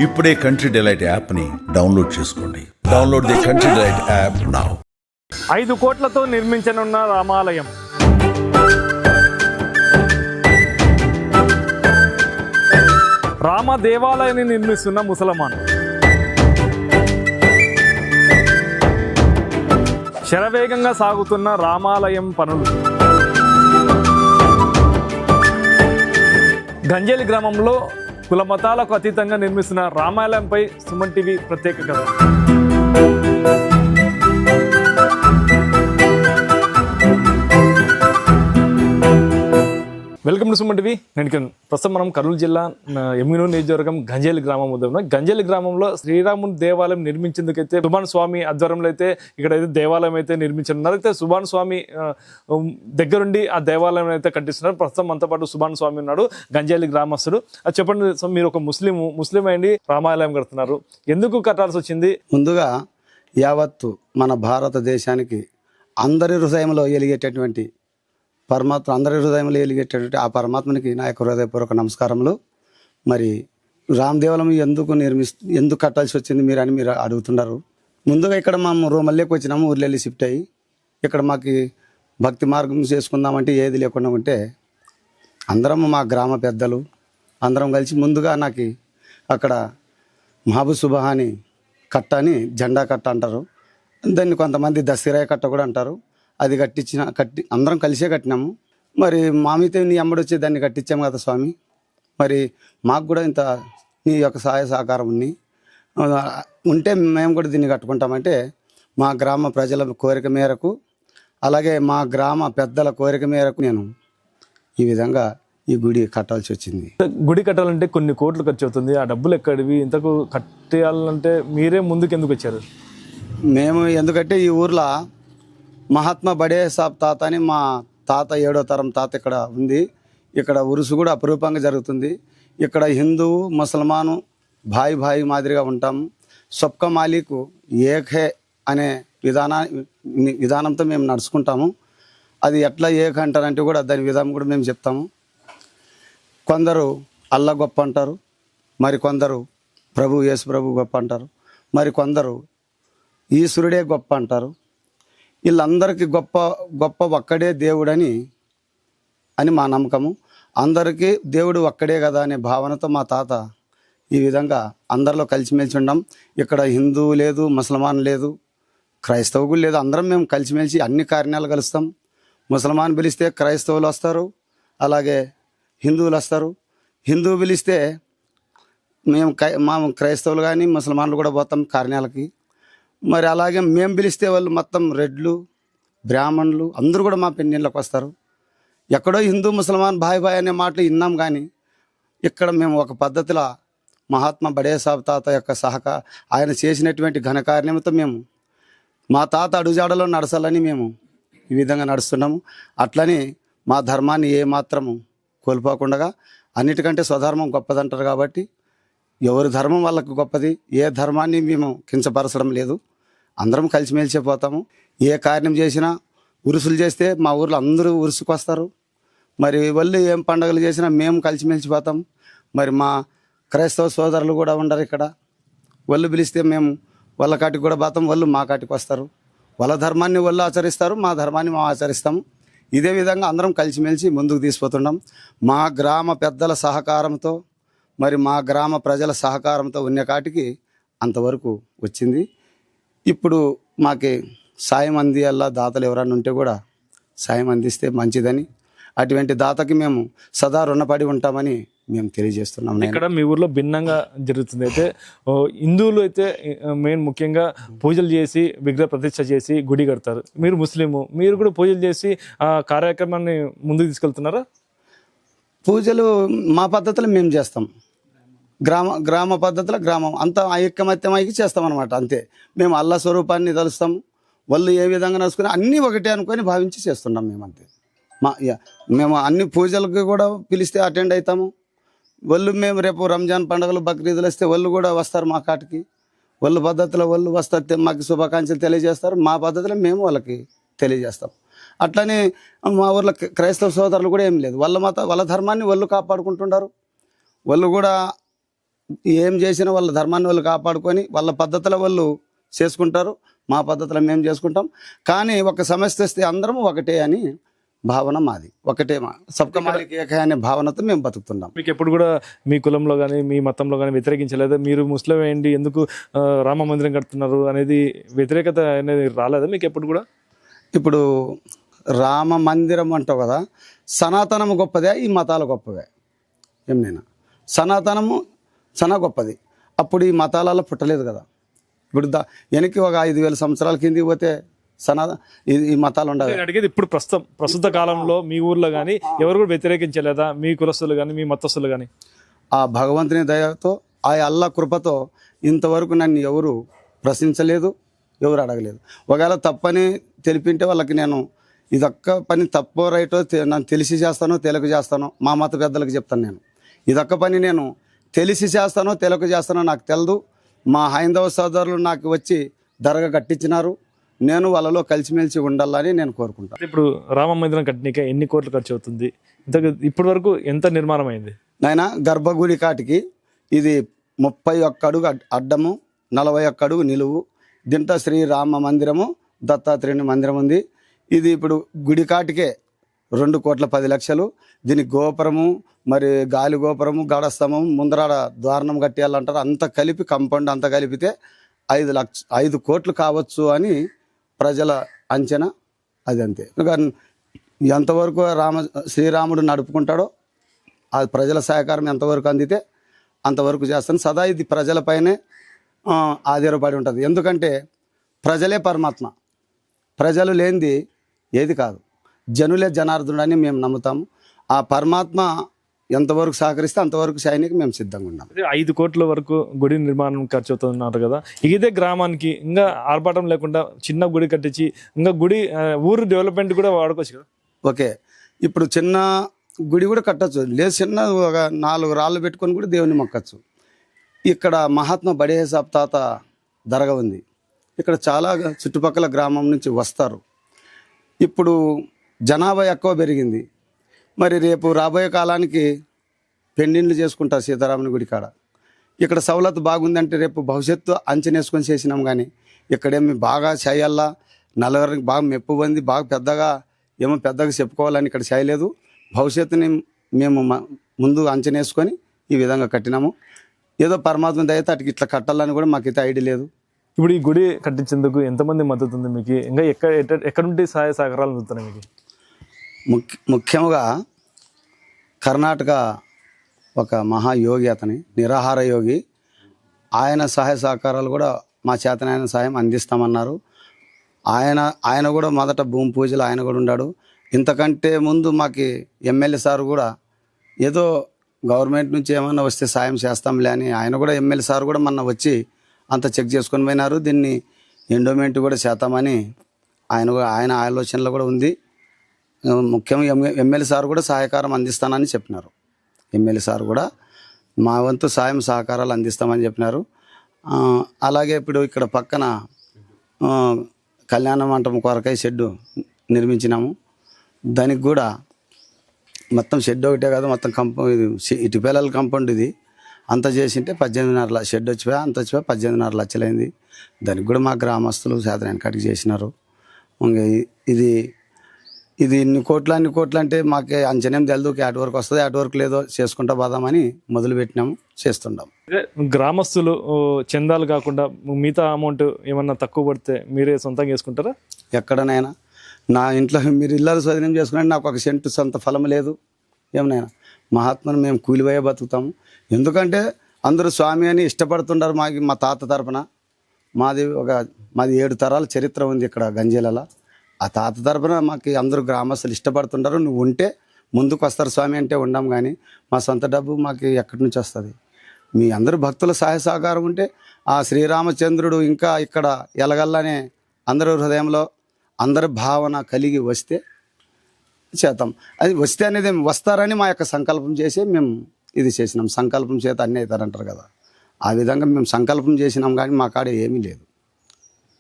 ఇప్పుడే country delight యాప్ని download చేసుకోండి. Download the country delight app now. 5 కోట్లతో నిర్మించనున్న రామాలయం. రామ దేవాలయాన్ని నిర్మిస్తున్న ముసల్మాన్. శరవేగంగా సాగుతున్న రామాలయం పనులు. గంజేలి గ్రామంలో కుల మతాలకు అతీతంగా నిర్మిస్తున్న రామాలయంపై సుమన్ టీవీ ప్రత్యేక కథ. Welcome to Suman TV. నేను ప్రస్తుతం మనం కర్నూలు జిల్లా ఎమ్మిగనూరు నియోజకవర్గం గంజేలి గ్రామం వద్ద. గంజేలి గ్రామంలో శ్రీరాముని దేవాలయం నిర్మించేందుకైతే సుభాన్ స్వామి ఆధ్వర్యంలో అయితే ఇక్కడైతే దేవాలయం అయితే నిర్మించున్నారు. అయితే సుభాన్ స్వామి దగ్గరుండి ఆ దేవాలయం అయితే కట్టిస్తున్నారు. ప్రస్తుతం మనతో పాటు సుభాన్ స్వామి ఉన్నాడు, గంజేలి గ్రామస్తుడు. అది చెప్పండి, మీరు ఒక ముస్లిం అయ్యి రామాలయం కడుతున్నారు, ఎందుకు కట్టాల్సి వచ్చింది? ముందుగా యావత్తు మన భారతదేశానికి అందరి హృదయంలో వెలిగేటటువంటి పరమాత్మ, అందరి హృదయంలో వెలిగేటటువంటి ఆ పరమాత్మనికి నా యొక్క హృదయపూర్వక నమస్కారములు. మరి రామ్ దేవాలయం ఎందుకు కట్టాల్సి వచ్చింది మీరు అడుగుతున్నారు. ముందుగా ఇక్కడ మేము రూమల్లోకి వచ్చినాము, ఊర్లో వెళ్ళి షిఫ్ట్ అయ్యి ఇక్కడ మాకు భక్తి మార్గం చేసుకుందామంటే ఏది లేకుండా ఉంటే అందరం మా గ్రామ పెద్దలు అందరం కలిసి ముందుగా నాకు అక్కడ మహబూబ్ సుబహాని కట్ట అని జెండా కట్ట అంటారు, దాన్ని కొంతమంది దసరాయ కట్ట కూడా అంటారు. అది కట్టి అందరం కలిసే కట్టినాము. మరి మామితే నీ అమ్మడి వచ్చి దాన్ని కట్టించాము కదా స్వామి, మరి మాకు కూడా ఇంత నీ యొక్క సహాయ సహకారం ఉంటే మేము కూడా దీన్ని కట్టుకుంటామంటే మా గ్రామ ప్రజల కోరిక మేరకు, అలాగే మా గ్రామ పెద్దల కోరిక మేరకు నేను ఈ విధంగా ఈ గుడి కట్టాల్సి వచ్చింది. గుడి కట్టాలంటే కొన్ని కోట్లు ఖర్చు అవుతుంది, ఆ డబ్బులు ఎక్కడివి? ఇంతకు కట్టాలంటే మీరే ముందుకు ఎందుకు వచ్చారు? మేము ఎందుకంటే ఈ ఊర్లో మహాత్మా బడే సాబ్ తాత అని మా తాత 7వ తరం తాత ఇక్కడ ఉంది. ఇక్కడ ఉరుసు కూడా అపురూపంగా జరుగుతుంది. ఇక్కడ హిందువు ముసల్మాను భాయి మాదిరిగా ఉంటాము. సబ్కా మాలికు ఏక్ హే అనే విధానంతో మేము నడుచుకుంటాము. అది ఎట్లా ఏక్ అంటారంటే కూడా దాని విధానం కూడా మేము చెప్తాము. కొందరు అల్లా గొప్ప అంటారు, మరి కొందరు యేసు ప్రభు గొప్ప అంటారు, మరి కొందరు ఈశ్వరుడే గొప్ప అంటారు. వీళ్ళందరికీ గొప్ప ఒక్కడే దేవుడని మా నమ్మకము. అందరికీ దేవుడు ఒక్కడే కదా అనే భావనతో మా తాత ఈ విధంగా అందరిలో కలిసిమెలిసి ఉన్నాం. ఇక్కడ హిందువు లేదు, ముసల్మాన్ లేదు, క్రైస్తవు కూడా లేదు, అందరం మేము కలిసిమెలిసి అన్ని కార్యాలు కలుస్తాం. ముసల్మాన్ పిలిస్తే క్రైస్తవులు వస్తారు, అలాగే హిందువులు వస్తారు. హిందువు పిలిస్తే మేము క్రైస్తవులు కానీ ముసల్మాన్లు కూడా పోతాం కార్యాలకి. మరి అలాగే మేము పిలిస్తే వాళ్ళు మొత్తం రెడ్లు బ్రాహ్మణులు అందరూ కూడా మా పెళ్ళిళ్ళకి వస్తారు. ఎక్కడో హిందూ ముసల్మాన్ భాయ్ అనే మాటలు విన్నాం, కానీ ఇక్కడ మేము ఒక పద్ధతిలో మహాత్మా బడే సాబ్ తాత యొక్క ఆయన చేసినటువంటి ఘనకార్యంతో మేము మా తాత అడుగుజాడలో నడచాలని మేము ఈ విధంగా నడుస్తున్నాము. అట్లని మా ధర్మాన్ని ఏమాత్రము కోల్పోకుండా, అన్నిటికంటే స్వధర్మం గొప్పదంటారు కాబట్టి ఎవరి ధర్మం వాళ్ళకు గొప్పది, ఏ ధర్మాన్ని మేము కించపరచడం లేదు. అందరం కలిసిమెలిసే పోతాము. ఏ కార్యం చేసినా ఉరుసులు చేస్తే మా ఊర్లో అందరూ ఉరుసుకు వస్తారు. మరి వాళ్ళు ఏం పండుగలు చేసినా మేము కలిసిమెలిసిపోతాం. మరి మా క్రైస్తవ సోదరులు కూడా ఉండరు ఇక్కడ. వాళ్ళు పిలిస్తే మేము వాళ్ళ కాటికి కూడా పోతాం, వాళ్ళు మా కాటికి వస్తారు. వాళ్ళ ధర్మాన్ని వాళ్ళు ఆచరిస్తారు, మా ధర్మాన్ని మేము ఆచరిస్తాము. ఇదే విధంగా అందరం కలిసిమెలిసి ముందుకు తీసుకుపోతున్నాం. మా గ్రామ పెద్దల సహకారంతో, మరి మా గ్రామ ప్రజల సహకారంతో ఉన్న కాటికి అంతవరకు వచ్చింది. ఇప్పుడు మాకి సాయం అందియాల దాతలు ఎవరన్నా ఉంటే కూడా సాయం అందిస్తే మంచిదని, అటువంటి దాతకి మేము సదా రుణపడి ఉంటామని మేము తెలియజేస్తున్నాం. ఇక్కడ మీ ఊర్లో భిన్నంగా జరుగుతుంది. అయితే హిందువులు అయితే ముఖ్యంగా పూజలు చేసి విగ్రహ ప్రతిష్ఠ చేసి గుడి కడతారు. మీరు ముస్లిము, మీరు కూడా పూజలు చేసి ఆ కార్యక్రమాన్ని ముందుకు తీసుకెళ్తున్నారా? పూజలు మా పద్ధతిలో మేము చేస్తాం. గ్రామ పద్ధతిలో గ్రామం అంతా ఐక్యమత్యమైకి చేస్తామన్నమాట. అంతే. మేము అల్లా స్వరూపాన్ని తలుస్తాము. వాళ్ళు ఏ విధంగా నడుచుకుని అన్నీ ఒకటే అనుకొని భావించి చేస్తున్నాం మేము. అంతే. మేము అన్ని పూజలకు కూడా పిలిస్తే అటెండ్ అవుతాము. వాళ్ళు మేము రేపు రంజాన్ పండుగలు బక్రీదులు వస్తే వాళ్ళు కూడా వస్తారు మా కాటికి. వాళ్ళ పద్ధతిలో వాళ్ళు వస్తారు, మాకు శుభాకాంక్షలు తెలియజేస్తారు. మా పద్ధతిలో మేము వాళ్ళకి తెలియజేస్తాం. అట్లనే మా ఊర్లో క్రైస్తవ సోదరులు కూడా ఏం లేదు, వాళ్ళ ధర్మాన్ని వాళ్ళు కాపాడుకుంటున్నారు. వాళ్ళు కూడా ఏం చేసినా వాళ్ళ ధర్మాన్ని వాళ్ళు కాపాడుకొని వాళ్ళ పద్ధతుల వాళ్ళు చేసుకుంటారు, మా పద్ధతిలో మేము చేసుకుంటాం. కానీ ఒక సమస్య వస్తే అందరం ఒకటే అని భావన మాది, ఒకటే సబ్కా మాలిక్ ఏక హై అనే భావనతో మేము బతుకుతున్నాం. మీకు ఎప్పుడు కూడా మీ కులంలో కానీ మీ మతంలో కానీ వ్యతిరేకించలేదు, మీరు ముస్లిం ఏంటి ఎందుకు రామ మందిరం కడుతున్నారు అనేది వ్యతిరేకత అనేది రాలేదా మీకు ఎప్పుడు కూడా? ఇప్పుడు రామ మందిరం అంటావు కదా, సనాతనము గొప్పదే, ఈ మతాలు గొప్పవే. ఏమైనా సనాతనము గొప్పది, అప్పుడు ఈ మతాలలో పుట్టలేదు కదా. ఇప్పుడు వెనక్కి ఒక 5,000 సంవత్సరాల కిందికి పోతే ఈ మతాలు ఉండవు. నేను అడిగేది ఇప్పుడు ప్రస్తుత కాలంలో మీ ఊర్లో కానీ ఎవరు కూడా వ్యతిరేకించలేదా, మీ కులస్తులు కానీ మీ మతస్థులు కానీ? ఆ భగవంతుని దయతో, ఆ అల్లా కృపతో ఇంతవరకు నన్ను ఎవరు ప్రశ్నించలేదు, ఎవరు అడగలేదు. ఒకవేళ తప్పని తెలిపింటే వాళ్ళకి నేను ఇదొక్క పని తప్పో రైటో నన్ను తెలిసి చేస్తానో తెలియక చేస్తానో మా మత పెద్దలకు చెప్తాను. నేను ఇదొక్క పని నేను తెలిసి చేస్తానో తెలియక చేస్తానో నాకు తెలదు. మా హైందవ సోదరులు నాకు వచ్చి దర్గా కట్టించినారు, నేను వాళ్ళలో కలిసిమెలిసి ఉండాలని నేను కోరుకుంటాను. ఇప్పుడు రామ మందిరం కట్టడానికి ఎన్ని కోట్లు ఖర్చు అవుతుంది? ఇప్పటి వరకు ఎంత నిర్మాణం అయింది? నాయన గర్భగుడి కాటికి ఇది 31 అడుగు అడ్డము, 41 అడుగు నిలువు. దీంట్లో శ్రీరామ మందిరము, దత్తాత్రేయుని మందిరం ఉంది. ఇది ఇప్పుడు గుడి కాటికే 2,10,00,000. దీనికి గోపురము, మరి గాలి గోపురము, గడస్తంభము, ముందరాడ ద్వారణం కట్టేయాలంటారు. అంత కలిపి కంపౌండ్ అంతా కలిపితే 5 కోట్లు కావచ్చు అని ప్రజల అంచనా. అది అంతే. ఎంతవరకు శ్రీరాముడు నడుపుకుంటాడో ఆ ప్రజల సహకారం ఎంతవరకు అందితే అంతవరకు చేస్తాను. సదా ఇది ప్రజలపైనే ఆధారపడి ఉంటుంది. ఎందుకంటే ప్రజలే పరమాత్మ, ప్రజలు లేనిది ఏది కాదు. జనులే జనార్దుడు అని మేము నమ్ముతాము. ఆ పరమాత్మ ఎంతవరకు సహకరిస్తే అంతవరకు సైనికు మేము సిద్ధంగా ఉన్నాం. 5 కోట్ల వరకు గుడి నిర్మాణం ఖర్చు అవుతున్నారు కదా. ఇదే గ్రామానికి ఇంకా ఆర్భాటం లేకుండా చిన్న గుడి కట్టించి ఇంకా గుడి ఊరు డెవలప్మెంట్ కూడా వాడుకోవచ్చు కదా. ఓకే, ఇప్పుడు చిన్న గుడి కూడా కట్టచ్చు. లేదు చిన్న ఒక 4 రాళ్ళు పెట్టుకొని కూడా దేవుని మొక్కచ్చు. ఇక్కడ మహాత్మా బడే సాబ్ తాత దర్గా ఉంది. ఇక్కడ చాలా చుట్టుపక్కల గ్రామం నుంచి వస్తారు. ఇప్పుడు జనాభా ఎక్కువ పెరిగింది. మరి రేపు రాబోయే కాలానికి పెండిండ్లు చేసుకుంటారు సీతారాముని గుడి కాడ. ఇక్కడ సవలతు బాగుందంటే రేపు భవిష్యత్తు అంచనేసుకొని చేసినాం. కానీ ఇక్కడేమి బాగా చేయాలా, నలుగురికి బాగా మెప్పు పొంది బాగా పెద్దగా చెప్పుకోవాలని ఇక్కడ చేయలేదు. భవిష్యత్తుని మేము ముందు అంచనేసుకొని ఈ విధంగా కట్టినాము. ఏదో పరమాత్మ దయతో అటుకి ఇట్లా కట్టాలని కూడా మాకైతే ఐడియా లేదు. ఇప్పుడు ఈ గుడి కట్టించేందుకు ఎంతమంది మద్దతు ఉంది మీకు? ఇంకా ఎక్కడ నుండి సహాయ సహకారాలు అందుతున్నాయి మీకు? ముఖ్యంగా కర్ణాటక ఒక మహాయోగి, అతని నిరాహార యోగి, ఆయన సహాయ సహకారాలు కూడా మా చేతనైన సాయం అందిస్తామన్నారు. ఆయన కూడా మొదట భూమి పూజలు ఆయన కూడా ఉన్నాడు. ఇంతకంటే ముందు మాకు ఎమ్మెల్యే సార్ కూడా ఏదో గవర్నమెంట్ నుంచి ఏమన్నా వస్తే సాయం చేస్తాంలే అని ఆయన కూడా ఎమ్మెల్యే సార్ కూడా మొన్న వచ్చి అంత చెక్ చేసుకొని పోయినారు. దీన్ని ఎండోమెంట్ కూడా చేద్దామని ఆయన ఆలోచనలో కూడా ఉంది. ముఖ్యంగా ఎమ్మెల్యే సార్ కూడా సహకారం అందిస్తానని చెప్పినారు. ఎమ్మెల్యే సార్ కూడా మా వంతు సాయం సహకారాలు అందిస్తామని చెప్పినారు. అలాగే ఇప్పుడు ఇక్కడ పక్కన కళ్యాణ మంటపం కొరకై షెడ్డు నిర్మించినాము. దానికి కూడా మొత్తం షెడ్ ఒకటే కాదు, మొత్తం ఇటు పిల్లల కాంపౌండ్ ఇది అంత చేసింటే 18.5 షెడ్ వచ్చిపోయా, అంత వచ్చిపోయా 18.5 లక్షలైంది. దానికి కూడా మా గ్రామస్తులు శాతం కటికి చేసినారు. ఇది ఇన్ని కోట్లు అంటే మాకు అంచనేం తెలదు. అటు వరకు వస్తుంది, అటు వరకు లేదో చేసుకుంటా పోదామని మొదలుపెట్టినాము, చేస్తుంటాం. గ్రామస్తులు చందాలు కాకుండా మిగతా అమౌంట్ ఏమన్నా తక్కువ పడితే మీరే సొంతంగా చేసుకుంటారా? ఎక్కడనైనా నా ఇంట్లో మీరు ఇల్లు స్వాధీనం చేసుకుని నాకు 1 సెంటు సొంత ఫలం లేదు. ఏమనైనా మహాత్మను మేము కూలిపోయే బతుకుతాము. ఎందుకంటే అందరూ స్వామి అని ఇష్టపడుతుంటారు. మా తాత తరపున మాది 7 తరాల చరిత్ర ఉంది ఇక్కడ గంజేలలో. ఆ తాత తరపున మాకు అందరూ గ్రామస్తులు ఇష్టపడుతుంటారు. నువ్వు ఉంటే ముందుకు వస్తారు స్వామి అంటే ఉండం. కానీ మా సొంత డబ్బు మాకు ఎక్కడి నుంచి వస్తుంది? మీ అందరూ భక్తుల సహాయ సహకారం ఉంటే ఆ శ్రీరామచంద్రుడు ఇంకా ఇక్కడ ఎలగల్లనే అందరూ హృదయంలో అందరి భావన కలిగి వస్తే చేద్దాం. అది వస్తే అనేది వస్తారని మా యొక్క సంకల్పం చేసి మేము ఇది చేసినాం. సంకల్పం చేత అన్నీ అవుతారంటారు కదా, ఆ విధంగా మేము సంకల్పం చేసినాం. కానీ మా కాడ ఏమీ లేదు.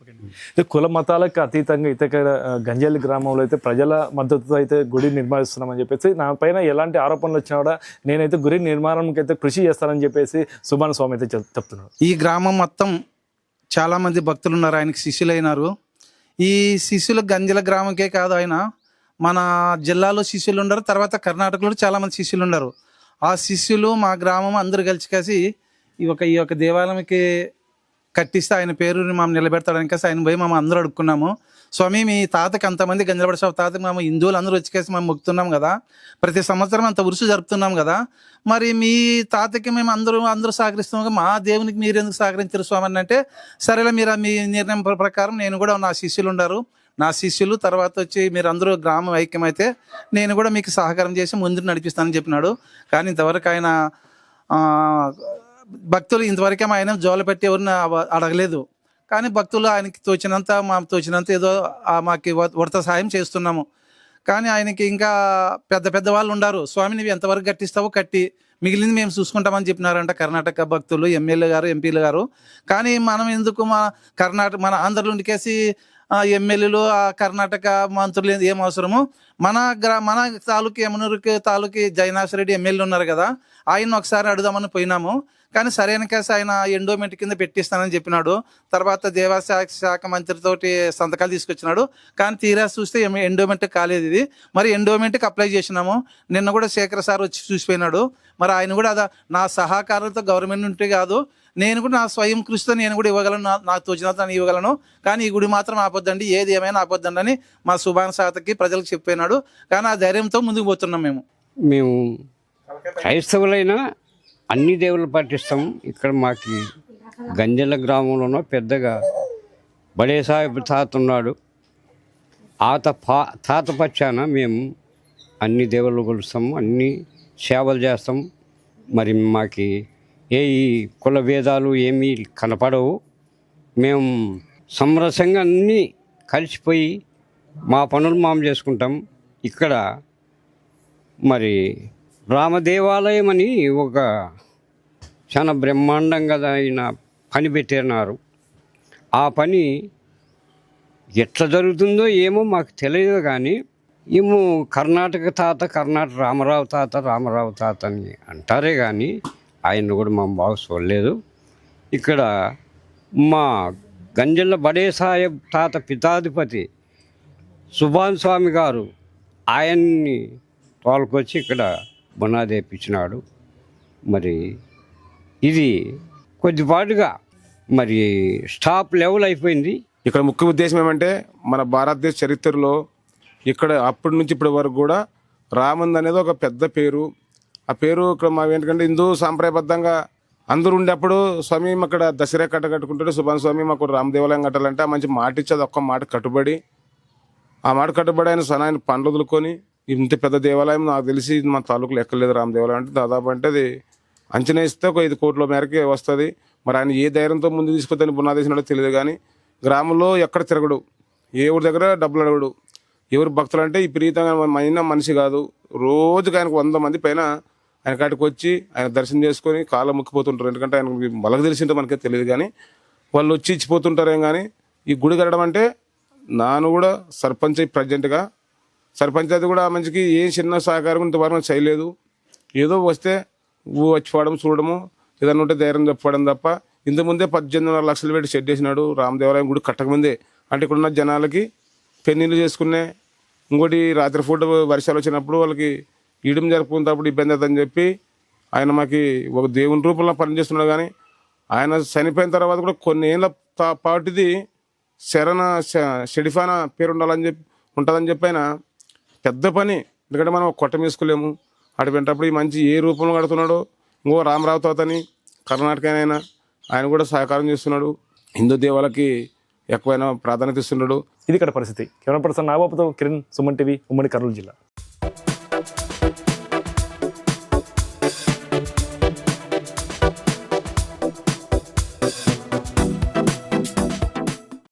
ఓకే. అయితే కుల మతాలకు అతీతంగా అయితే ఇక్కడ గంజేలి గ్రామంలో అయితే ప్రజల మద్దతుతో అయితే గుడి నిర్మిస్తున్నామని చెప్పేసి నా పైన ఎలాంటి ఆరోపణలు వచ్చినా కూడా నేనైతే గుడి నిర్మాణంకి అయితే కృషి చేస్తానని చెప్పేసి సుభాన్ స్వామి అయితే చెప్తున్నాడు. ఈ గ్రామం మొత్తం చాలామంది భక్తులు ఉన్నారు, ఆయనకి శిష్యులైనారు. ఈ శిష్యులు గంజల గ్రామంకే కాదు, ఆయన మన జిల్లాలో శిష్యులు ఉన్నారు, తర్వాత కర్ణాటకలో చాలామంది శిష్యులు ఉన్నారు. ఆ శిష్యులు మా గ్రామం అందరూ కలిసి ఈ యొక్క దేవాలయంకి కట్టిస్తే ఆయన పేరుని మేము నిలబెడతాడని కలిసి ఆయన పోయి మేము అందరూ అడుక్కున్నాము. స్వామి మీ తాతకి అంతమంది గంజలబడి తాతకి మేము హిందువులు అందరూ వచ్చి మేము మొక్కుతున్నాం కదా, ప్రతి సంవత్సరం అంత ఉరుసు జరుపుతున్నాం కదా, మరి మీ తాతకి మేము అందరూ సహకరిస్తున్నాం, మా దేవునికి మీరు ఎందుకు సహకరించారు స్వామి అని అంటే, సరేలే మీరు మీ నిర్ణయం ప్రకారం నేను కూడా నా శిష్యులు ఉన్నారు, నా శిష్యులు తర్వాత వచ్చి మీరు అందరూ గ్రామం ఐక్యమైతే నేను కూడా మీకు సహకారం చేసి ముందు నడిపిస్తానని చెప్పినాడు. కానీ ఇంతవరకు ఆయన భక్తులు ఇంతవరకే ఆయన జోల పెట్టి ఎవరిని అడగలేదు. కానీ భక్తులు ఆయనకి తోచినంత ఏదో మాకు వర్త సహాయం చేస్తున్నాము. కానీ ఆయనకి ఇంకా పెద్ద వాళ్ళు ఉన్నారు, స్వామి నువ్వు ఎంతవరకు కట్టిస్తావో కట్టి మిగిలింది మేము చూసుకుంటామని చెప్పినారంట కర్ణాటక భక్తులు, ఎమ్మెల్యే గారు, ఎంపీలు గారు. కానీ మనం ఎందుకు మన ఆంధ్రలో ఉండికేసి ఎమ్మెల్యేలు కర్ణాటక మంత్రులు ఏం అవసరము, మన తాలూకు యమునూరుకి తాలూకి జైనాథ్ ఎమ్మెల్యే ఉన్నారు కదా, ఆయన ఒకసారి అడుగుదామని పోయినాము. కానీ సరైన కేసు ఆయన ఎండోమెంట్ కింద పెట్టిస్తానని చెప్పినాడు. తర్వాత దేవాదాయ శాఖ మంత్రితోటి సంతకాలు తీసుకొచ్చినాడు. కానీ తీరా చూస్తే ఎండోమెంట్ కాలేదు ఇది. మరి ఎండోమెంట్కి అప్లై చేసినాము. నిన్న కూడా శేఖర్ సార్ వచ్చి చూసిపోయినాడు. మరి ఆయన కూడా నా సహకారాలతో గవర్నమెంట్ ఉంటే కాదు, నేను కూడా నా స్వయం కృషితో నేను కూడా ఇవ్వగలను, నాకు తోచినంత నేను ఇవ్వగలను. కానీ ఈ గుడి మాత్రం ఆపొద్దండి, ఏది ఏమైనా ఆపొద్దండి అని మా సుభాన్ సాతకి ప్రజలకు చెప్పినాడు. కానీ ఆ ధైర్యంతో ముందుకు పోతున్నాం. మేము క్రైస్తవులైనా అన్ని దేవుళ్ళు పాటిస్తాం. ఇక్కడ మాకు గంజల గ్రామంలోనో పెద్దగా బడే సాహెబ్ తాత ఉన్నాడు. తాత పచ్చాన మేము అన్ని దేవుళ్ళు కొలుస్తాము, అన్ని సేవలు చేస్తాం. మరి మాకు ఈ కుల భేదాలు ఏమీ కనపడవు. మేము సమరసంగా అన్నీ కలిసిపోయి మా పనులు చేసుకుంటాం. ఇక్కడ మరి రామదేవాలయం అని ఒక చాలా బ్రహ్మాండంగా ఆయన పని పెట్టినారు. ఆ పని ఎట్లా జరుగుతుందో ఏమో మాకు తెలియదు. కానీ ఏమో కర్ణాటక రామారావు తాత అని అంటారే కానీ ఆయన కూడా మేము బాగా చూడలేదు. ఇక్కడ మా గంజల్ల బడే సాహెబ్ తాత పితాధిపతి సుభాన్ స్వామి గారు ఆయన్ని తోలుకొచ్చి ఇక్కడ బునాది వేయించినాడు. మరి ఇది కొద్దిపాటుగా మరి స్టాప్ లెవెల్ అయిపోయింది. ఇక్కడ ముఖ్య ఉద్దేశం ఏమంటే మన భారతదేశ చరిత్రలో ఇక్కడ అప్పటి నుంచి ఇప్పటి వరకు కూడా రామంది అనేది ఒక పెద్ద పేరు. ఆ పేరు ఇక్కడ మా ఏంటంటే హిందూ సాంప్రదాయబద్ధంగా అందరూ ఉండేప్పుడు స్వామి అక్కడ దసరా కట్టుకుంటాడు సుభాన్ స్వామి మాకు రామ దేవాలయం కట్టాలంటే ఆ మంచి మాట ఇచ్చేది, ఒక్క మాట కట్టుబడి ఆ మాట కట్టుబడి ఆయన పనులు వదులుకొని ఇంత పెద్ద దేవాలయం నాకు తెలిసి మా తాలూకులో ఎక్కలేదు రామ దేవాలయం అంటే దాదాపు అంటే అది అంచనా ఇస్తే ఒక 5 కోట్ల మేరకే వస్తుంది. మరి ఆయన ఏ ధైర్యంతో ముందు తీసుకొద్దని బునాదేసినాడో తెలియదు. కానీ గ్రామంలో ఎక్కడ తిరగడు, ఏ ఊరి దగ్గర డబ్బులు అడగడు. ఎవరు భక్తులు అంటే విపరీతంగా మనిషి కాదు, రోజుకి ఆయనకు 100 మంది పైన ఆయన కాటికి వచ్చి ఆయన దర్శనం చేసుకొని కాళ్ళ ముక్కిపోతుంటారు. ఎందుకంటే ఆయన వాళ్ళకి తెలిసిందో మనకే తెలియదు. కానీ వాళ్ళు వచ్చి ఇచ్చిపోతుంటారేం. కానీ ఈ గుడి కట్టడం అంటే నాను కూడా సర్పంచ్ ప్రజెంట్గా సర్పంచాయతీ కూడా మంచికి ఏం చిన్న సహకారం ఇంతవరకు చేయలేదు. ఏదో వస్తే వచ్చిపోవడం చూడడము ఏదన్నా ఉంటే ధైర్యం చెప్పడం తప్ప ఇంతకుముందే 18.5 లక్షలు పెట్టి షెడ్ వేసినాడు రామదేవాలయం గుడి కట్టకముందే. అంటే ఇక్కడున్న జనాలకి పెన్నీళ్ళు చేసుకునే, ఇంకోటి రాత్రి పూట వర్షాలు వచ్చినప్పుడు వాళ్ళకి ఈడం జరుపుకున్నప్పుడు ఇబ్బంది అవుతుందని చెప్పి ఆయన మాకు ఒక దేవుని రూపంలో పనిచేస్తున్నాడు. కానీ ఆయన చనిపోయిన తర్వాత కూడా కొన్ని ఏళ్ళ పాటిది షెడిఫానా పేరు ఉంటుందని చెప్పి ఆయన పెద్ద పని. ఎందుకంటే మనం కొట్టం వేసుకోలేము. అటువంటిప్పుడు ఈ మంచి ఏ రూపంలో కడుతున్నాడో, ఇంకో రామరావు తాతని కర్ణాటకనైనా ఆయన కూడా సహకారం చేస్తున్నాడు. హిందూ దేవాలకి ఎక్కువైనా ప్రాధాన్యత ఇస్తున్నాడు. ఇది ఇక్కడ పరిస్థితి. కెమెరా పర్సన్ నాగబాబుతో కిరణ్, సుమన్ టీవీ, ఉమ్మడి కర్నూలు జిల్లా.